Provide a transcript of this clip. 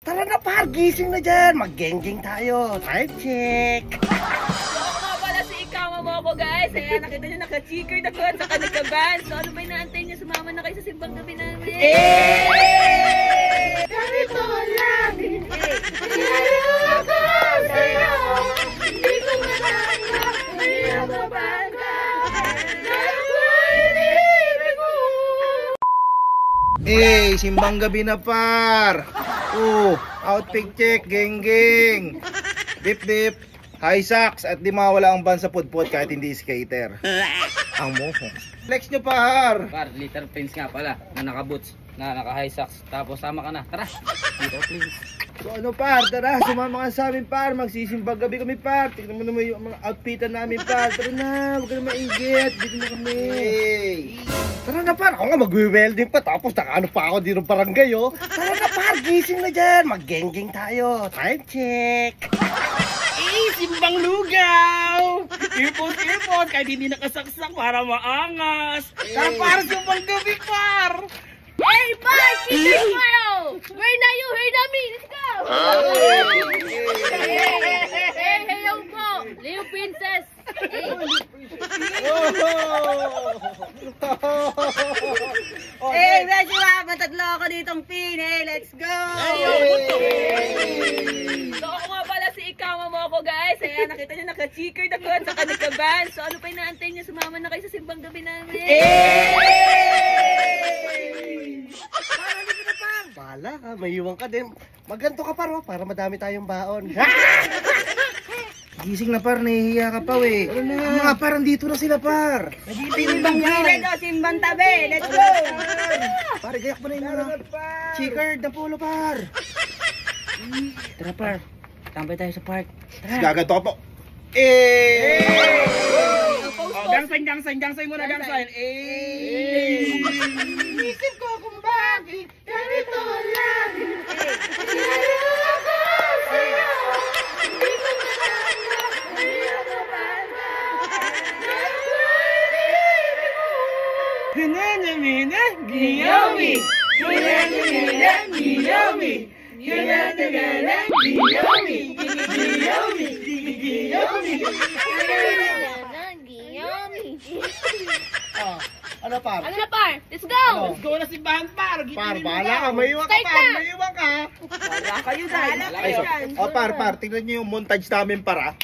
Tara na par, gising na dyan. Mag-geng-geng tayo. Time check. Ako nga pala si Ikama mo ako guys. Ayan, nakita nyo naka-checker na ko at saka nagka-band. So ano ba yung naantay nyo? Sumama na kayo sa simbang gabi namin. Ganito lang, sinayang ako sa'yo. Hindi ko matanggap, hindi ako bangga. Dahil ko inibig mo. Simbang gabi na par. Outfit check, geng-geng. Dip-dip, high socks, at di mawala ang ban sa pudpud kahit hindi skater. Ang moho. Flex nyo par. Par, liter pins nga pala, na naka-boots, na naka-high socks. Tapos sama ka na, tara, dito please. So ano par, tara, sumama ka sa amin par. Magsisimbang gabi kami par. Tignan mo naman yung mga outfitan namin par. Tara na, huwag ka na maigit. Dito na kami. Tara na par, ako nga mag-welding pa. Tapos nakaano pa ako dito ng barangay oh. Tara na par, gising na dyan. Mag-geng-geng tayo. Time check. Simbang lugaw! Ipot-ipot, kahit hindi nakasaksak para maangas. Tara par, simbang gabi par! Hey, bye! Chicken smile! Where na you? Here na me! Let's go! Hey, hello po! Leo Princess! Medyo matatlo ako ditong pin. Let's go! So ako nga pala si Ikama mo ako guys. Ayan, nakita nyo naka-checker na ko at saka nagka-band. So ano pa yung naantay nyo? Sumama na kayo sa simbang gabi namin. Bahala ka, may iwan ka din. Magganto ka par, para madami tayong baon. Gising na par, nahihiya ka pa we. Mga par, andito na sila par. Simbang gilid o simbang tabi. Let's go! Pare, gayak mo na yung mga checkered na polo par. Tara par, tambay tayo sa park. Gaganto ka po. Gangsay muna, gangsay. Isip ko kung bakit ganito lang. Sinayang ako sa'yo. Hindi ko matanggap, hindi ako bangga. Dahil ko inibig mo. Hinanamina, giyomi! Hinanamina, giyomi! Hinanamina, giyomi! Giyomi! Giyomi! Ano par? Ano na par? Let's go! Let's go na si Bahan par! Par, bahala ka, may iwan ka Start par, na. may iwan ka. Wala kayo dahil. Par, tingnan nyo yung montage namin para.